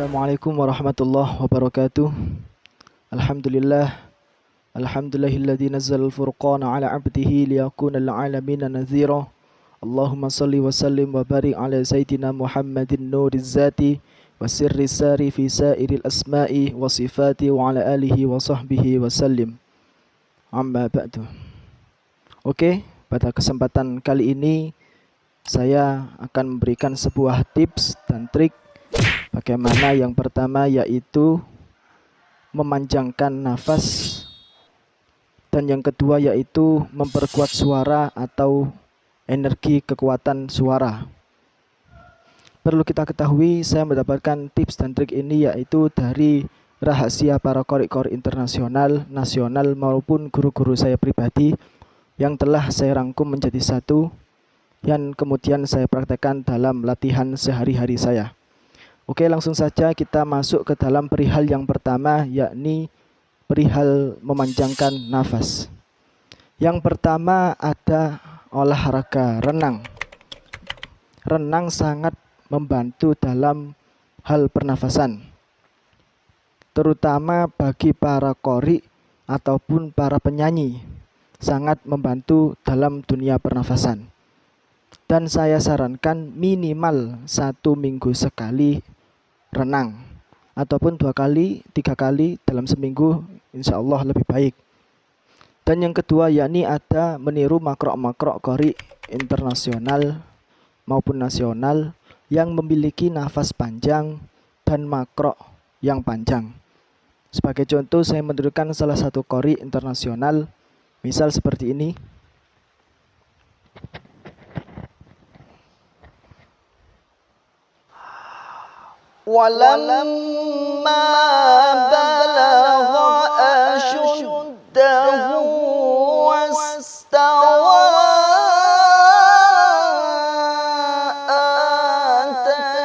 Assalamualaikum warahmatullahi wabarakatuh. Alhamdulillah. Alhamdulillahilladzi nazzala al-furqana ala 'abdihi liyakuna lil 'alamina nadhira. Allahumma salli wa sallim wa barik ala sayyidina Muhammadin nuriz zati wa sirris sari fi sairil asma'i wa sifati wa ala alihi wa sahbihi wa sallim. Amma ba'du. Oke, pada kesempatan kali ini saya akan memberikan sebuah tips dan trik bagaimana yang pertama yaitu memanjangkan nafas, dan yang kedua yaitu memperkuat suara atau energi kekuatan suara. Perlu kita ketahui, saya mendapatkan tips dan trik ini yaitu dari rahasia para qori-qori internasional, nasional maupun guru-guru saya pribadi yang telah saya rangkum menjadi satu yang kemudian saya praktekkan dalam latihan sehari-hari saya. Oke, langsung saja kita masuk ke dalam perihal yang pertama, yakni perihal memanjangkan nafas. Yang pertama ada olahraga renang. Renang sangat membantu dalam hal pernafasan, terutama bagi para qori ataupun para penyanyi, sangat membantu dalam dunia pernafasan. Dan saya sarankan minimal 1 minggu sekali renang, ataupun 2 kali, 3 kali dalam seminggu, insya Allah lebih baik. Dan yang kedua yakni ada meniru makrok-makrok qori internasional maupun nasional yang memiliki nafas panjang dan makrok yang panjang. Sebagai contoh, saya menirukan salah satu qori internasional, misal seperti ini. Walamma balagha ashuddahu wastawa atainahu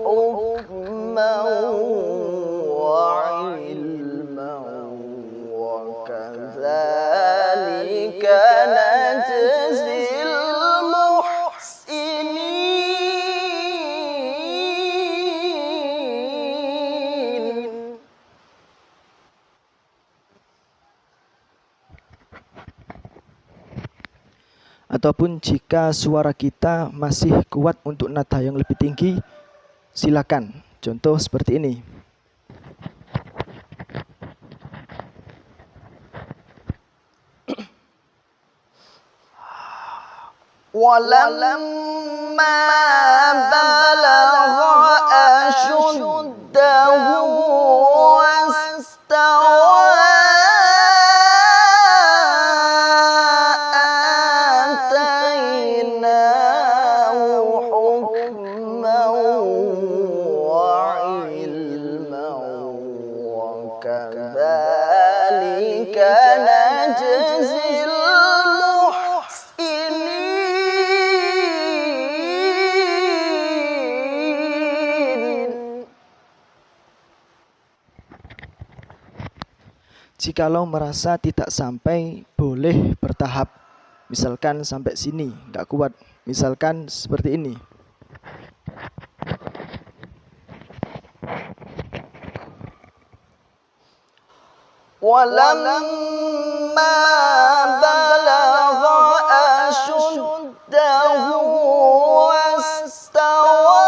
hukman wa ilman wa kadzalika najzil muhsinin. Ataupun jika suara kita masih kuat untuk nada yang lebih tinggi, silakan. Contoh seperti ini. Walamma balagha ashuddahu wastawa kadzalika najzil muhsinin. Jikalau merasa tidak sampai, boleh bertahap. Misalkan sampai sini, nggak kuat. Misalkan seperti ini. Walamma balagha ashuddahu wastawa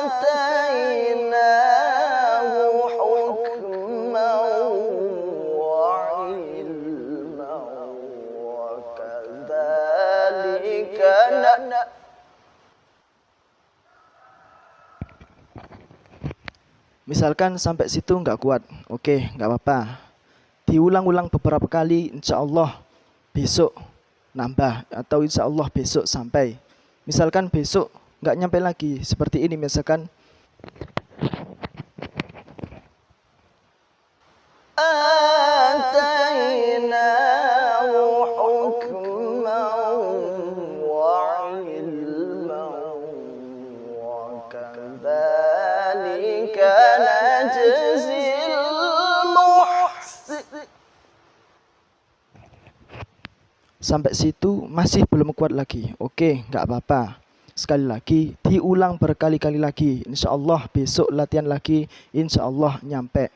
atainahu hukman wa ilman wa kadzalika Misalkan sampai situ nggak kuat, oke, nggak apa-apa. Diulang-ulang beberapa kali, insya Allah besok nambah, atau insya Allah besok sampai. Misalkan besok nggak nyampe lagi, seperti ini misalkan. atainahu hukman wa ilman wa kadzalika najzil muhsinin. Sampai situ masih belum kuat lagi. Oke, nggak apa-apa. Sekali lagi, diulang berkali-kali lagi. Insya Allah besok latihan lagi, insya Allah nyampe.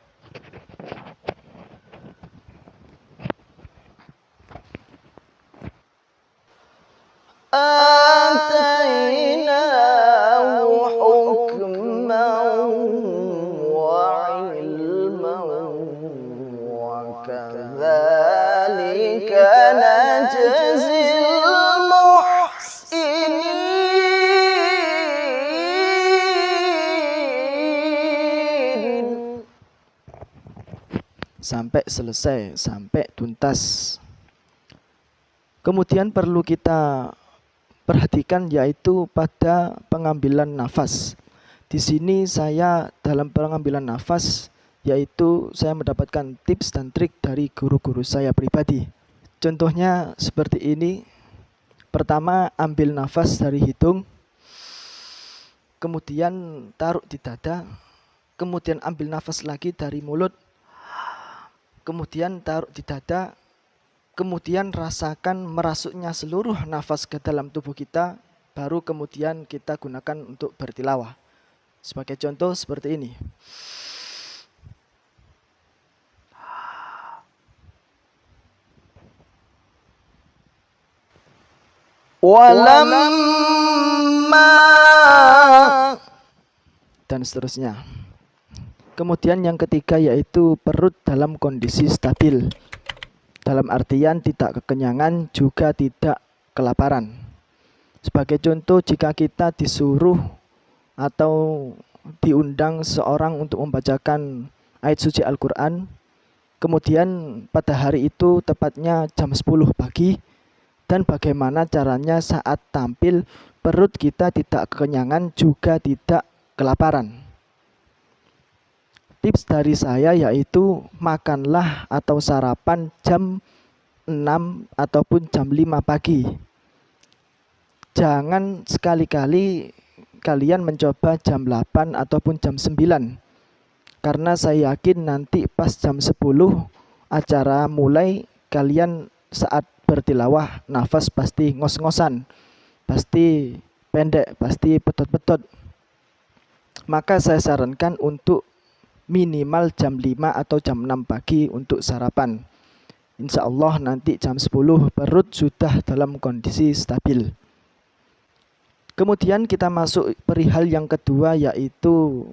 آتيناه حكما وعلما وكذلك نجزي المحسنين. Sampai selesai, sampai tuntas. Kemudian perlu kita perhatikan yaitu pada pengambilan nafas. Di sini saya dalam pengambilan nafas yaitu saya mendapatkan tips dan trik dari guru-guru saya pribadi. Contohnya seperti ini. Pertama, ambil nafas dari hidung, kemudian taruh di dada, kemudian ambil nafas lagi dari mulut, kemudian taruh di dada, kemudian rasakan merasuknya seluruh nafas ke dalam tubuh kita, baru kemudian kita gunakan untuk bertilawah. Sebagai contoh seperti ini. Walamma dan seterusnya. Kemudian yang ketiga yaitu perut dalam kondisi stabil. Dalam artian tidak kekenyangan juga tidak kelaparan. Sebagai contoh, jika kita disuruh atau diundang seorang untuk membacakan ayat suci Al-Quran, kemudian pada hari itu tepatnya jam 10 pagi, dan bagaimana caranya saat tampil perut kita tidak kekenyangan juga tidak kelaparan. Tips dari saya yaitu makanlah atau sarapan jam 6 ataupun jam 5 pagi. Jangan sekali-kali kalian mencoba jam 8 ataupun jam 9. Karena saya yakin nanti pas jam 10 acara mulai, kalian saat bertilawah nafas pasti ngos-ngosan, pasti pendek, pasti betot-betot. Maka saya sarankan untuk minimal jam 5 atau jam 6 pagi untuk sarapan. Insya Allah nanti jam 10 perut sudah dalam kondisi stabil. Kemudian kita masuk perihal yang kedua yaitu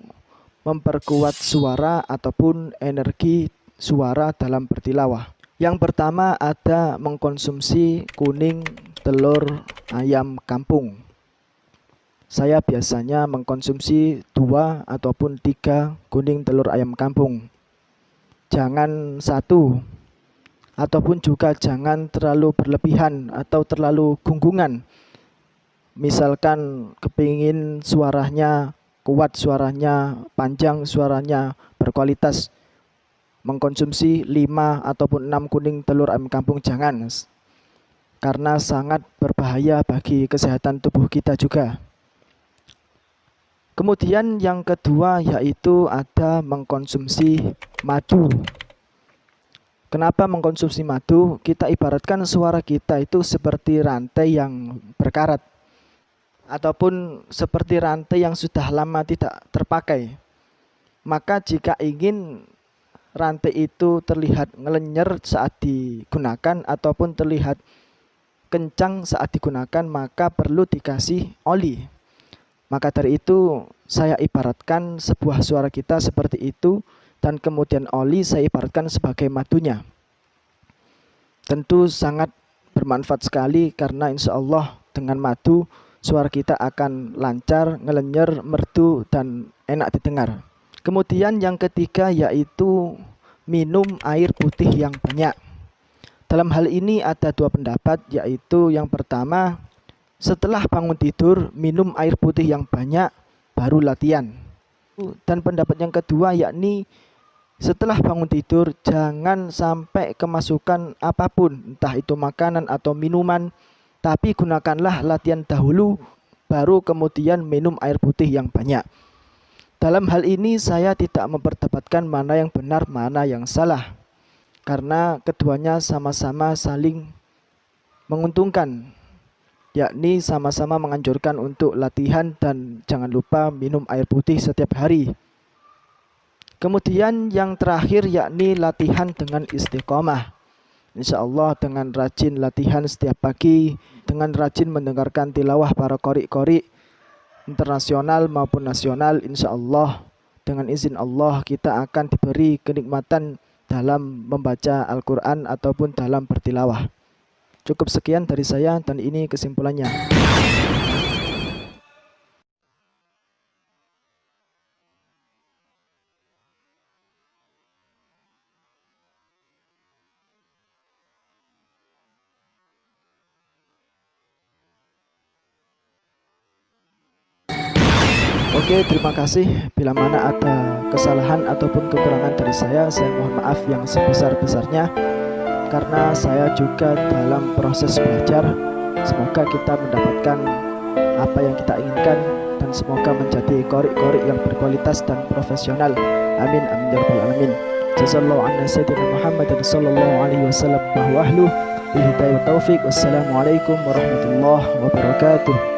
memperkuat suara ataupun energi suara dalam bertilawah. Yang pertama ada mengkonsumsi kuning telur ayam kampung. Saya biasanya mengkonsumsi 2 ataupun 3 kuning telur ayam kampung. Jangan 1, ataupun juga jangan terlalu berlebihan atau terlalu gunggungan. Misalkan kepingin suaranya kuat, suaranya panjang, suaranya berkualitas, mengkonsumsi 5 ataupun 6 kuning telur ayam kampung jangan. Karena sangat berbahaya bagi kesehatan tubuh kita juga. Kemudian yang kedua yaitu ada mengkonsumsi madu. Kenapa mengkonsumsi madu? Kita ibaratkan suara kita itu seperti rantai yang berkarat, ataupun seperti rantai yang sudah lama tidak terpakai. Maka jika ingin rantai itu terlihat ngelenyer saat digunakan ataupun terlihat kencang saat digunakan, maka perlu dikasih oli. Maka dari itu saya ibaratkan sebuah suara kita seperti itu, dan kemudian oli saya ibaratkan sebagai madunya. Tentu sangat bermanfaat sekali karena insya Allah dengan madu suara kita akan lancar, ngelenyer, merdu, dan enak didengar. Kemudian yang ketiga yaitu minum air putih yang banyak. Dalam hal ini ada 2 pendapat, yaitu yang pertama, setelah bangun tidur minum air putih yang banyak baru latihan. Dan pendapat yang kedua yakni setelah bangun tidur jangan sampai kemasukan apapun, entah itu makanan atau minuman, tapi gunakanlah latihan dahulu baru kemudian minum air putih yang banyak. Dalam hal ini saya tidak memperdebatkan mana yang benar, mana yang salah, karena keduanya sama-sama saling menguntungkan, yakni sama-sama menganjurkan untuk latihan dan jangan lupa minum air putih setiap hari. Kemudian yang terakhir yakni latihan dengan istiqomah. Insya Allah dengan rajin latihan setiap pagi, dengan rajin mendengarkan tilawah para qori-qori internasional maupun nasional, insya Allah dengan izin Allah kita akan diberi kenikmatan dalam membaca Al-Quran ataupun dalam bertilawah. Cukup sekian dari saya dan ini kesimpulannya. Oke, terima kasih. Bila mana ada kesalahan ataupun kekurangan dari saya mohon maaf yang sebesar-besarnya. Karena saya juga dalam proses belajar. Semoga kita mendapatkan apa yang kita inginkan dan semoga menjadi qori-qori yang berkualitas dan profesional. Amin amin ya rabbal alamin. Jazallahu anna sayyidina Muhammad sallallahu alaihi wasallam wa ahlu bil hidayah wa taufiq. Wassalamualaikum warahmatullahi wabarakatuh.